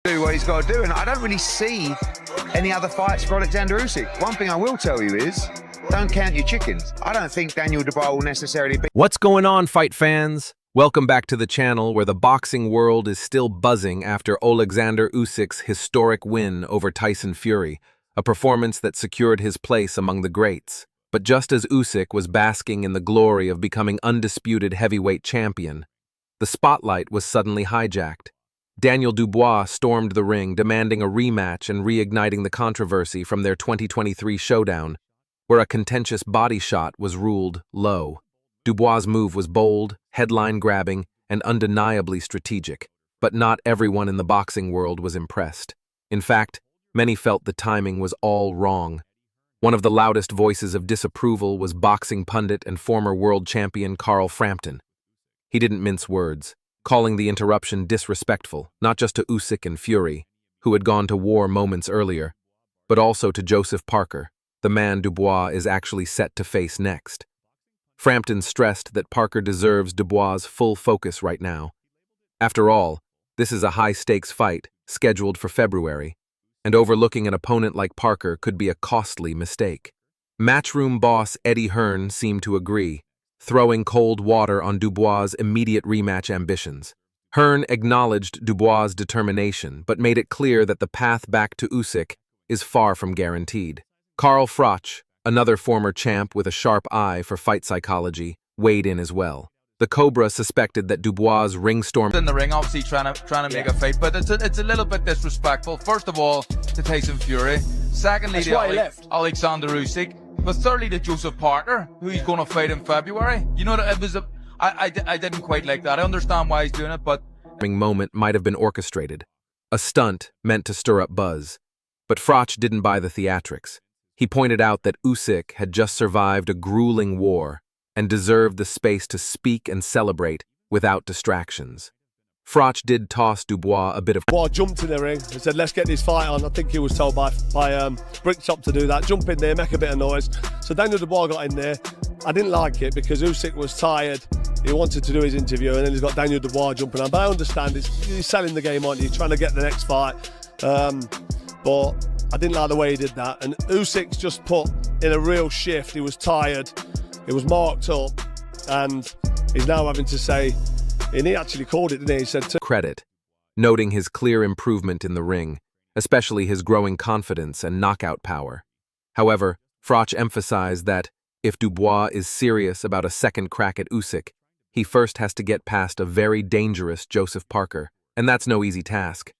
do what he's got to do, and I don't really see any other fights for Oleksandr Usyk. One thing I will tell you is, don't count your chickens. I don't think Daniel Dubois will necessarily be... What's going on, fight fans? Welcome back to the channel where the boxing world is still buzzing after Oleksandr Usyk's historic win over Tyson Fury, a performance that secured his place among the greats. But just as Usyk was basking in the glory of becoming undisputed heavyweight champion, the spotlight was suddenly hijacked. Daniel Dubois stormed the ring, demanding a rematch and reigniting the controversy from their 2023 showdown, where a contentious body shot was ruled low. Dubois' move was bold, headline-grabbing, and undeniably strategic, but not everyone in the boxing world was impressed. In fact, many felt the timing was all wrong. One of the loudest voices of disapproval was boxing pundit and former world champion Carl Frampton. He didn't mince words, calling the interruption disrespectful, not just to Usyk and Fury, who had gone to war moments earlier, but also to Joseph Parker, the man Dubois is actually set to face next. Frampton stressed that Parker deserves Dubois' full focus right now. After all, this is a high-stakes fight, scheduled for February, and overlooking an opponent like Parker could be a costly mistake. Matchroom boss Eddie Hearn seemed to agree, throwing cold water on Dubois' immediate rematch ambitions. Hearn acknowledged Dubois' determination, but made it clear that the path back to Usyk is far from guaranteed. Carl Froch, another former champ with a sharp eye for fight psychology, weighed in as well. The Cobra suspected that Dubois' ring storm in the ring, obviously trying to make a fight, but it's a little bit disrespectful. First of all, to Tyson Fury. Secondly, to Oleksandr Usyk. But thirdly, to Joseph Parker, who he's going to fight in February. You know, it was I didn't quite like that. I understand why he's doing it, but moment might have been orchestrated, a stunt meant to stir up buzz. But Froch didn't buy the theatrics. He pointed out that Usyk had just survived a grueling war and deserved the space to speak and celebrate without distractions. Froch did toss Dubois a bit of... Dubois jumped in the ring and said, let's get this fight on. I think he was told by Brickshop to do that. Jump in there, make a bit of noise. So Daniel Dubois got in there. I didn't like it because Usyk was tired. He wanted to do his interview and then he's got Daniel Dubois jumping on. But I understand, he's selling the game, aren't you? Trying to get the next fight. But I didn't like the way he did that. And Usyk's just put in a real shift. He was tired. It was marked up. And he's now having to say, and he actually called it, didn't he? He said credit, noting his clear improvement in the ring, especially his growing confidence and knockout power. However, Froch emphasized that if Dubois is serious about a second crack at Usyk, he first has to get past a very dangerous Joseph Parker, and that's no easy task.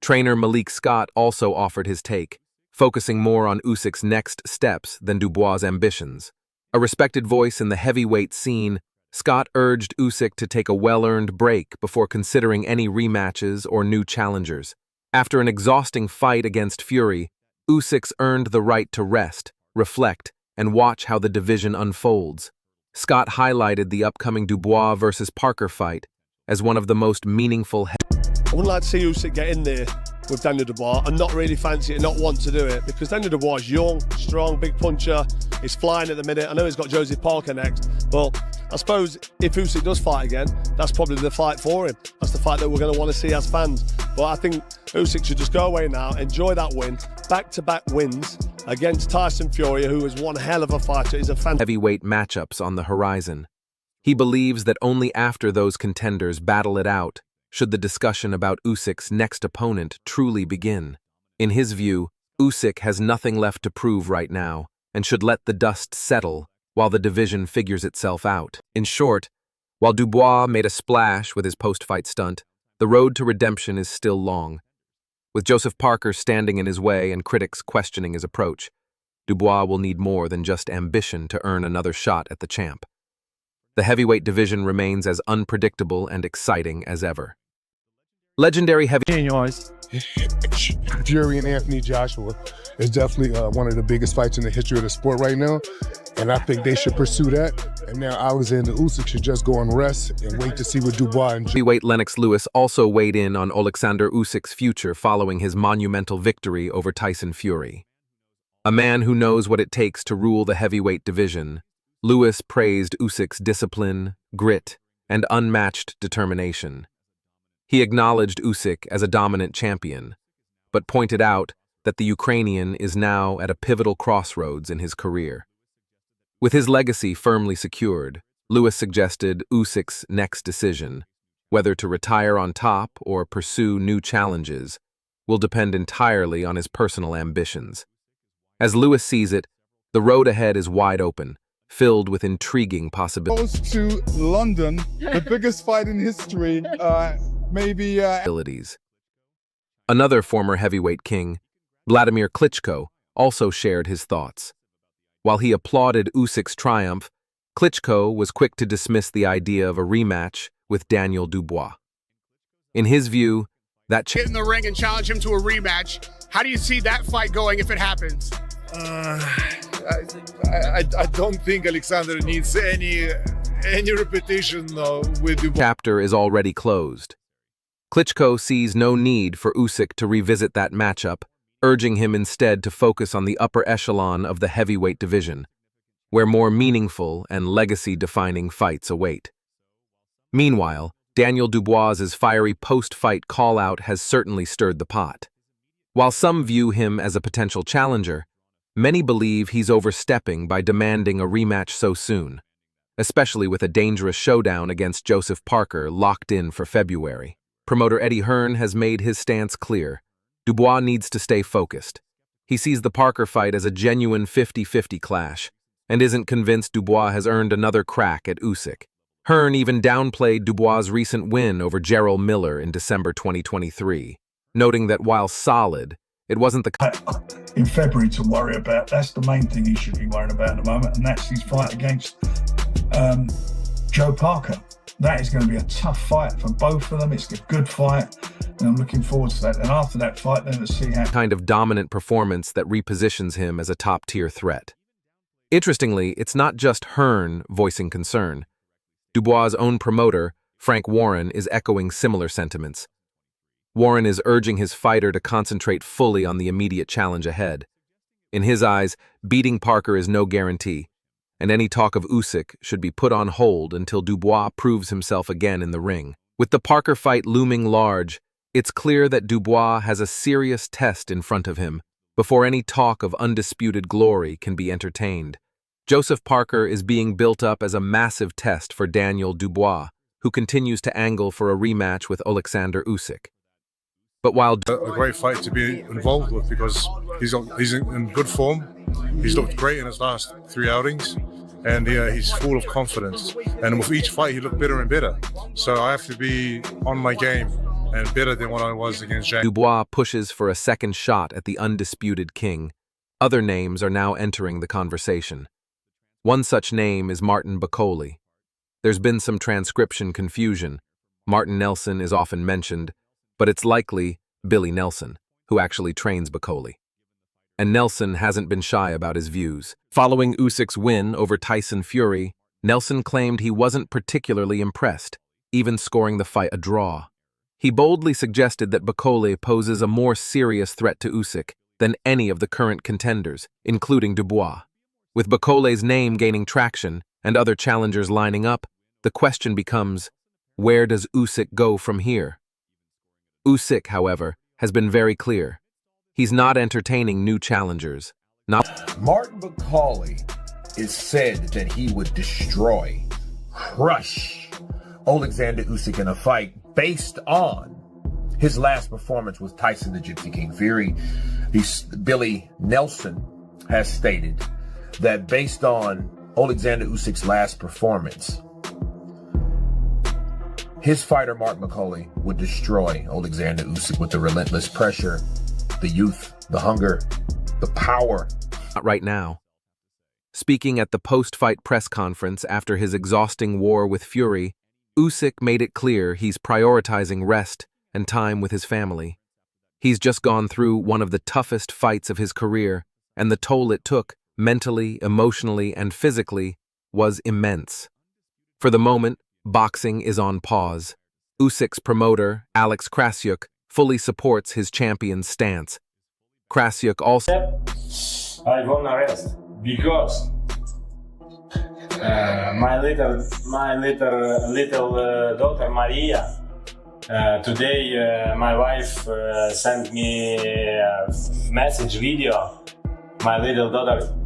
Trainer Malik Scott also offered his take, focusing more on Usyk's next steps than Dubois' ambitions. A respected voice in the heavyweight scene, Scott urged Usyk to take a well-earned break before considering any rematches or new challengers. After an exhausting fight against Fury, Usyk's earned the right to rest, reflect, and watch how the division unfolds. Scott highlighted the upcoming Dubois versus Parker fight as one of the most meaningful... I wouldn't like to see Usyk get in there with Daniel Dubois and not really fancy it, not want to do it, because Daniel Dubois is young, strong, big puncher. He's flying at the minute. I know he's got Joseph Parker next, but I suppose if Usyk does fight again, that's probably the fight for him. That's the fight that we're going to want to see as fans. But I think Usyk should just go away now, enjoy that win, back-to-back wins against Tyson Fury, who is one hell of a fighter. He's a fan. Heavyweight matchups on the horizon. He believes that only after those contenders battle it out should the discussion about Usyk's next opponent truly begin. In his view, Usyk has nothing left to prove right now and should let the dust settle while the division figures itself out. In short, while Dubois made a splash with his post-fight stunt, the road to redemption is still long. With Joseph Parker standing in his way and critics questioning his approach, Dubois will need more than just ambition to earn another shot at the champ. The heavyweight division remains as unpredictable and exciting as ever. Legendary Fury and Anthony Joshua is definitely one of the biggest fights in the history of the sport right now, and I think they should pursue that. And now Oleksandr Usyk should just go on rest and wait to see what Dubois and heavyweight Lennox Lewis also weighed in on Oleksandr Usyk's future following his monumental victory over Tyson Fury. A man who knows what it takes to rule the heavyweight division, Lewis praised Usyk's discipline, grit, and unmatched determination. He acknowledged Usyk as a dominant champion, but pointed out that the Ukrainian is now at a pivotal crossroads in his career. With his legacy firmly secured, Lewis suggested Usyk's next decision, whether to retire on top or pursue new challenges, will depend entirely on his personal ambitions. As Lewis sees it, the road ahead is wide open, filled with intriguing possibilities. Goes to London, the biggest fight in history, maybe... Another former heavyweight king, Vladimir Klitschko, also shared his thoughts. While he applauded Usyk's triumph, Klitschko was quick to dismiss the idea of a rematch with Daniel Dubois. In his view, that get in the ring and challenge him to a rematch. How do you see that fight going if it happens? I don't think Oleksandr needs any repetition with Dubois. chapter is already closed. Klitschko sees no need for Usyk to revisit that matchup, urging him instead to focus on the upper echelon of the heavyweight division, where more meaningful and legacy-defining fights await. Meanwhile, Daniel Dubois's fiery post-fight call-out has certainly stirred the pot. While some view him as a potential challenger, many believe he's overstepping by demanding a rematch so soon, especially with a dangerous showdown against Joseph Parker locked in for February. Promoter Eddie Hearn has made his stance clear. Dubois needs to stay focused. He sees the Parker fight as a genuine 50-50 clash, and isn't convinced Dubois has earned another crack at Usyk. Hearn even downplayed Dubois' recent win over Jarrell Miller in December 2023, noting that while solid, it wasn't the in February to worry about. That's the main thing he should be worrying about at the moment, and that's his fight against Joe Parker. That is going to be a tough fight for both of them. It's a good fight, and I'm looking forward to that. And after that fight, then let's see how... kind of dominant performance that repositions him as a top-tier threat. Interestingly, it's not just Hearn voicing concern. Dubois' own promoter, Frank Warren, is echoing similar sentiments. Warren is urging his fighter to concentrate fully on the immediate challenge ahead. In his eyes, beating Parker is no guarantee, and any talk of Usyk should be put on hold until Dubois proves himself again in the ring. With the Parker fight looming large, it's clear that Dubois has a serious test in front of him before any talk of undisputed glory can be entertained. Joseph Parker is being built up as a massive test for Daniel Dubois, who continues to angle for a rematch with Oleksandr Usyk. But while A great fight to be involved with because he's in good form. He's looked great in his last 3 outings, and he's full of confidence. And with each fight, he looked better and better. So I have to be on my game and better than what I was against Zhang. Dubois pushes for a second shot at the undisputed king, other names are now entering the conversation. One such name is Martin Bakole. There's been some transcription confusion. Martin Nelson is often mentioned, but it's likely Billy Nelson, who actually trains Bakole. And Nelson hasn't been shy about his views. Following Usyk's win over Tyson Fury, Nelson claimed he wasn't particularly impressed, even scoring the fight a draw. He boldly suggested that Bakole poses a more serious threat to Usyk than any of the current contenders, including Dubois. With Bakole's name gaining traction and other challengers lining up, the question becomes, where does Usyk go from here? Usyk, however, has been very clear. He's not entertaining new challengers. Martin Bakole is said that he would destroy, crush Oleksandr Usyk in a fight based on his last performance with Tyson the Gypsy King Fury. Billy Nelson has stated that based on Oleksandr Usyk's last performance, his fighter Martin Bakole would destroy Oleksandr Usyk with the relentless pressure, the youth, the hunger, the power. Not right now. Speaking at the post-fight press conference after his exhausting war with Fury, Usyk made it clear he's prioritizing rest and time with his family. He's just gone through one of the toughest fights of his career, and the toll it took, mentally, emotionally, and physically, was immense. For the moment, boxing is on pause. Usyk's promoter, Alex Krasiuk, fully supports his champion's stance. Krasiuk also... I wanna rest because my little daughter Maria Today, my wife sent me a message video. My little daughter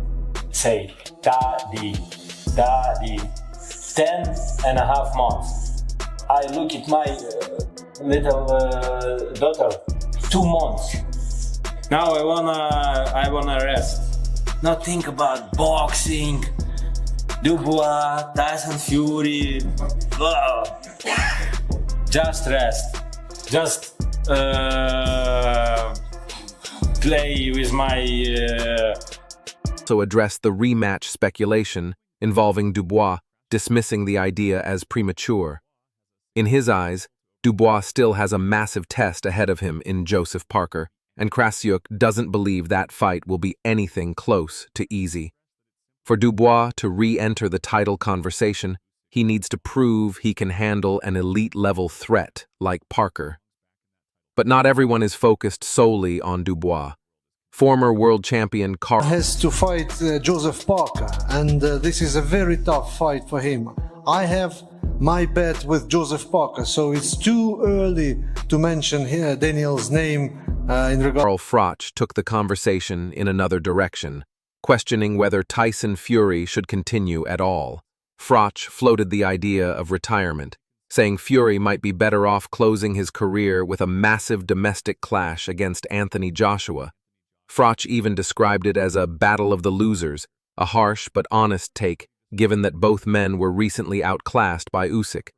say, "Daddy, Daddy." 10.5 months. I look at my little daughter. 2 months. Now I wanna rest. Not think about boxing, Dubois, Tyson Fury. Just rest. Just play with my. Also addressed the rematch speculation involving Dubois, dismissing the idea as premature. In his eyes, Dubois still has a massive test ahead of him in Joseph Parker, and Krasiuk doesn't believe that fight will be anything close to easy. For Dubois to re-enter the title conversation, he needs to prove he can handle an elite-level threat like Parker. But not everyone is focused solely on Dubois. Former world champion Carl has to fight Joseph Parker, and this is a very tough fight for him. I have my bet with Joseph Parker, so it's too early to mention here Daniel's name in regard. Carl Froch took the conversation in another direction, questioning whether Tyson Fury should continue at all. Froch floated the idea of retirement, saying Fury might be better off closing his career with a massive domestic clash against Anthony Joshua. Froch even described it as a battle of the losers, a harsh but honest take, given that both men were recently outclassed by Usyk.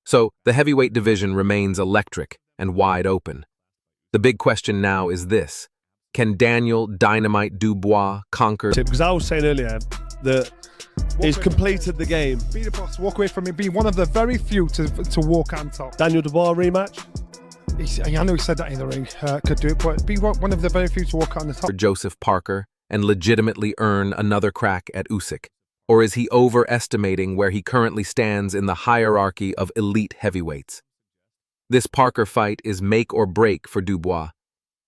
So, the heavyweight division remains electric and wide open. The big question now is this: can Daniel "Dynamite" Dubois conquer? Because I was saying earlier that he's completed the game. Be the boss, walk away from it, be one of the very few to walk on top. Daniel Dubois rematch? I know he said that in the ring, could do it, but be one of the very few to walk on the top. For Joseph Parker and legitimately earn another crack at Usyk? Or is he overestimating where he currently stands in the hierarchy of elite heavyweights? This Parker fight is make or break for Dubois.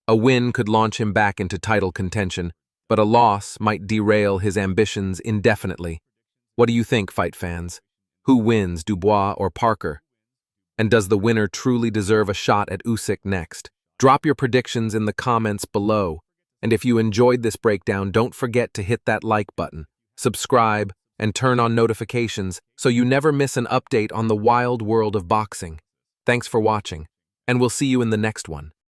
A win could launch him back into title contention, but a loss might derail his ambitions indefinitely. What do you think, fight fans? Who wins, Dubois or Parker? And does the winner truly deserve a shot at Usyk next? Drop your predictions in the comments below. And if you enjoyed this breakdown, don't forget to hit that like button, subscribe, and turn on notifications so you never miss an update on the wild world of boxing. Thanks for watching, and we'll see you in the next one.